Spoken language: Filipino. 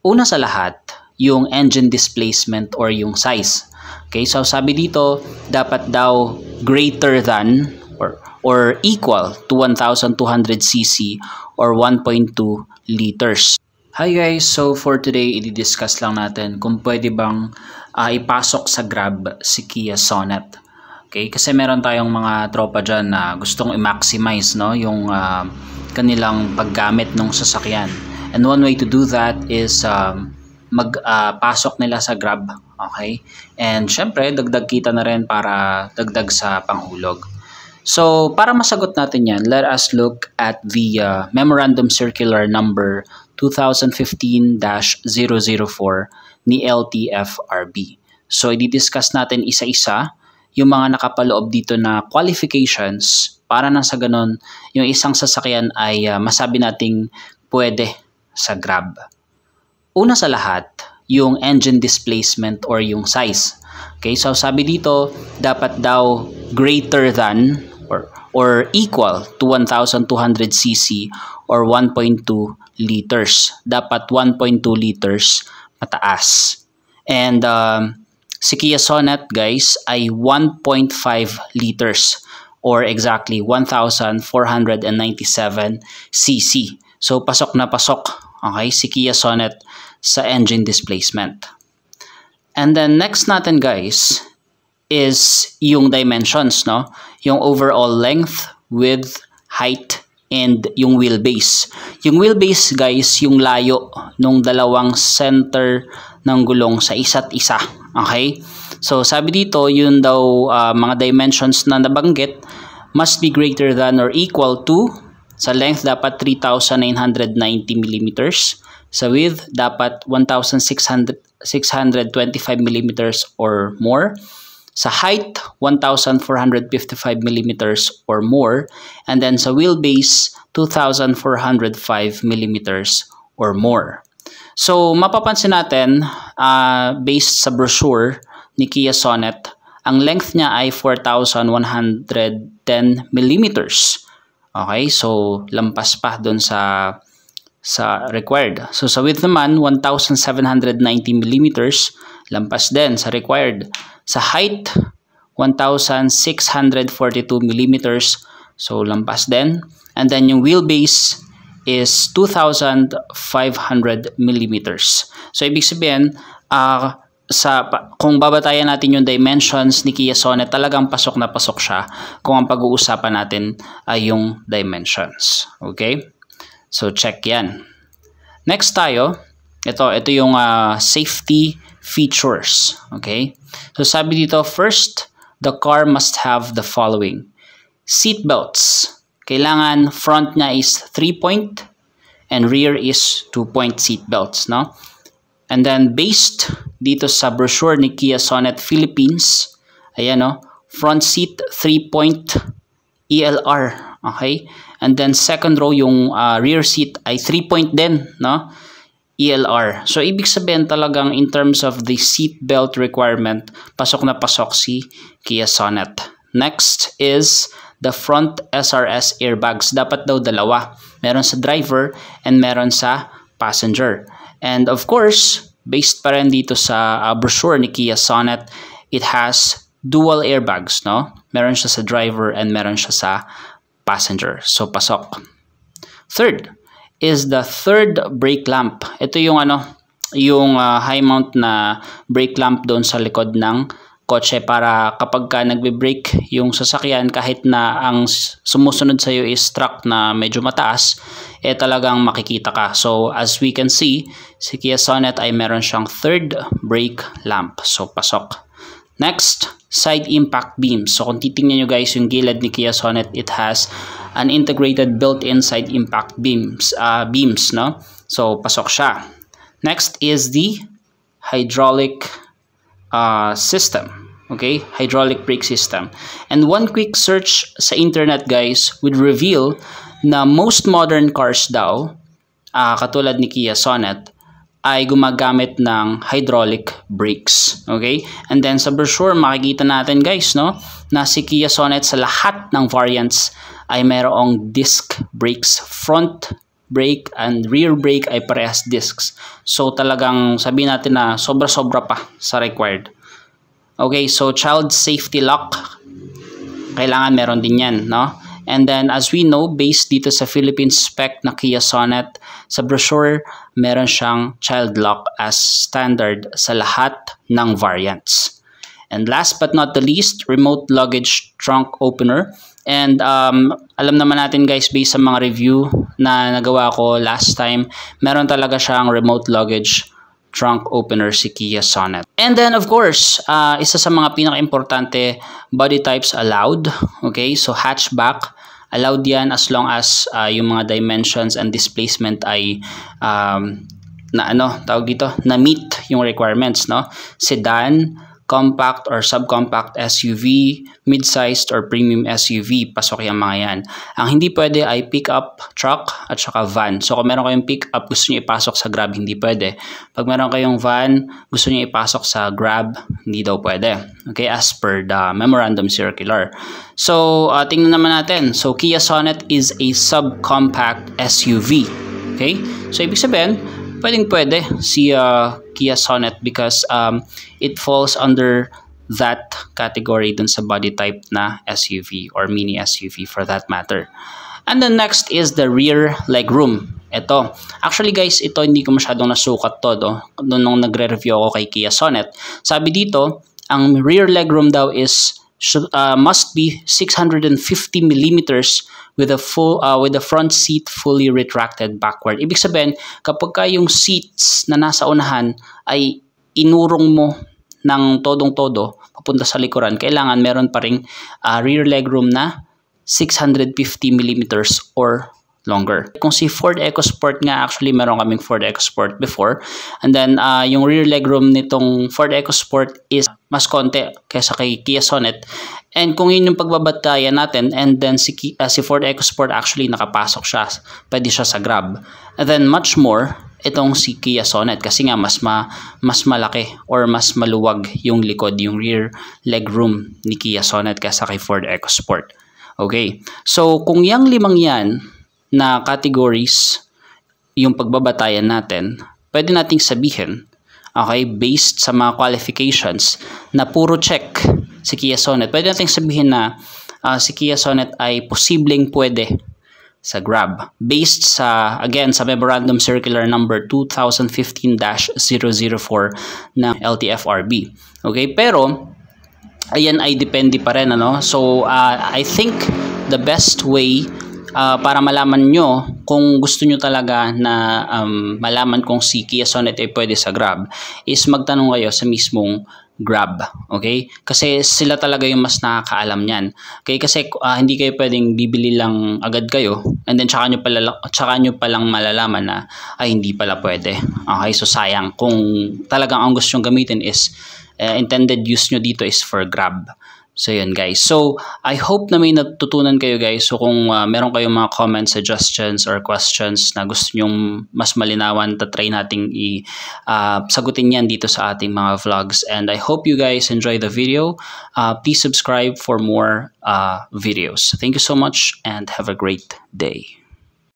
Una sa lahat, yung engine displacement or yung size. Okay, so sabi dito, dapat daw greater than or equal to 1,200 cc or 1.2 liters. Hi guys, so for today, i-discuss lang natin kung pwede bang ipasok sa Grab si Kia Sonet. Okay, kasi meron tayong mga tropa dyan na gustong i-maximize yung kanilang paggamit ng sasakyan. And one way to do that is magpasok nila sa Grab. Okay? And syempre, dagdag kita na rin para dagdag sa panghulog. So, para masagot natin yan, let us look at the Memorandum Circular Number 2015-004 ni LTFRB. So, i-discuss natin isa-isa yung mga nakapaloob dito na qualifications para na sa ganun, yung isang sasakyan ay masabi nating pwede sa Grab. Una sa lahat, yung engine displacement or yung size. Okay, so sabi dito, dapat daw greater than or equal to 1,200 cc or 1.2 liters. Dapat 1.2 liters mataas. And si Kia Sonet guys ay 1.5 liters or exactly 1,497 cc. So pasok na pasok, okay, si Kia Sonet sa engine displacement. And then next natin guys is yung dimensions, no? Yung overall length, width, height, and yung wheelbase. Yung wheelbase guys, yung layo nung dalawang center ng gulong sa isa't isa. Okay? So sabi dito, yun daw mga dimensions na nabanggit must be greater than or equal to, sa length dapat 3,990 mm, sa width dapat 1,625 mm or more, sa height 1,455 mm or more, and then sa wheelbase 2,405 mm or more. So mapapansin natin, based sa brochure ni Kia Sonet, ang length niya ay 4,110 mm. Okay, so lampas pa doon sa required. So sa width naman 1,790 mm, lampas din sa required. Sa height 1,642 mm, so lampas din. And then yung wheelbase is 2,500 mm. So ibig sabihin, kung babatayan natin yung dimensions ni Kia Sonet, talagang pasok na pasok siya kung ang pag-uusapan natin ay yung dimensions. Okay? So check yan. Next tayo, ito yung safety features. Okay? So sabi dito, first, the car must have the following. Seat belts. Kailangan front niya is 3-point and rear is 2-point seat belts, no? And then based dito sa brochure ni Kia Sonet Philippines, ayan, no? Front seat 3-point ELR, okay? And then second row yung rear seat ay 3-point din, no? ELR. So ibig sabihin talagang in terms of the seat belt requirement, pasok na pasok si Kia Sonet. Next is the front SRS airbags. Dapat daw dalawa. Meron sa driver and meron sa passenger. And of course, based pa rin dito sa brochure ni Kia Sonet, it has dual airbags, no? Meron siya sa driver and meron siya sa passenger. So pasok. Third is the third brake lamp. Ito yung high mount na brake lamp doon sa likod ng kotse para kapag ka nagbe-brake yung sasakyan, kahit na ang sumusunod sa iyo is truck na medyo mataas, talagang makikita ka. So as we can see, si Kia Sonet ay meron siyang third brake lamp. So pasok. Next, side impact beams. So kung titingnan nyo guys yung gilid ni Kia Sonet, it has an integrated built-in side impact beams, no? So pasok siya. Next is the hydraulic system. Okay, hydraulic brake system. And one quick search sa internet guys would reveal na most modern cars daw, katulad ni Kia Sonet, ay gumagamit ng hydraulic brakes. Okay? And then sa brochure makikita natin guys, no, na si Kia Sonet sa lahat ng variants ay mayroong disc brakes front brake and rear brake ay parehas discs. So talagang sabihin natin na sobra-sobra pa sa required. Okay, so child safety lock, kailangan meron din yan, no? And then as we know, based dito sa Philippine spec na Kia Sonet, sa brochure, meron siyang child lock as standard sa lahat ng variants. And last but not the least, remote luggage trunk opener. And alam naman natin guys, based sa mga review na nagawa ko last time, meron talaga siyang remote luggage trunk opener si Kia Sonet. And then of course, isa sa mga pinaka-importante, body types allowed. Okay, so hatchback, allowed yan as long as yung mga dimensions and displacement ay na meet yung requirements, no? Sedan, compact or subcompact SUV, mid-sized or premium SUV, pasok yung mga yan. Ang hindi pwede ay pick-up truck at saka van. So kung meron kayong pick-up, gusto niyo ipasok sa Grab, hindi pwede. Pag meron kayong van, gusto niyo ipasok sa Grab, hindi daw pwede. Okay, as per the memorandum circular. So tingnan naman natin. So Kia Sonet is a subcompact SUV. Okay, so ibig sabihin, pwede si Kia Sonet because it falls under that category dun sa body type na SUV or mini SUV for that matter. And then next is the rear legroom. Ito. Actually guys, ito hindi ko masyadong nasukat to, no? Nung nagre-review ako kay Kia Sonet. Sabi dito, ang rear legroom daw must be 650 millimeters with the front seat fully retracted backward. Ibig sabihin, kapag yung seats na nasa unahan ay inurong mo ng todong-todo papunta sa likuran, kailangan meron pa ring rear legroom na 650 millimeters or longer. Kung si Ford EcoSport nga, actually meron kaming Ford EcoSport before, and then yung rear legroom nitong Ford EcoSport is mas konti kaysa kay Kia Sonet. And kung yun yung pagbabatayan natin, and then si Ford EcoSport actually nakapasok siya, pwede siya sa Grab. And then much more itong si Kia Sonet kasi nga mas malaki or mas maluwag yung likod, yung rear legroom ni Kia Sonet kaysa kay Ford EcoSport. Okay, so kung yung limang yan na categories yung pagbabatayan natin, pwede nating sabihin, okay, based sa mga qualifications na puro check si Kia Sonet, pwede nating sabihin na si Kia Sonet ay posibleng pwede sa Grab based sa, again, sa memorandum circular number 2015-004 ng LTFRB. Okay, pero ayan ay depende pa rin, ano? So I think the best way para malaman nyo kung gusto nyo talaga na malaman kung si Kia Sonet ay pwede sa Grab is magtanong kayo sa mismong Grab. Okay? Kasi sila talaga yung mas nakakaalam niyan. Okay? Kasi hindi kayo pwedeng bibili lang agad kayo and then tsaka nyo palang malalaman na ay hindi pala pwede. Okay? So sayang kung talagang ang gusto nyo gamitin is intended use nyo dito is for Grab. So yun guys. So I hope na may natutunan kayo guys. So kung meron kayong mga comments, suggestions, or questions na gusto nyong mas malinawan, tatry nating sagutin yan dito sa ating mga vlogs. And I hope you guys enjoy the video. Please subscribe for more videos. Thank you so much and have a great day.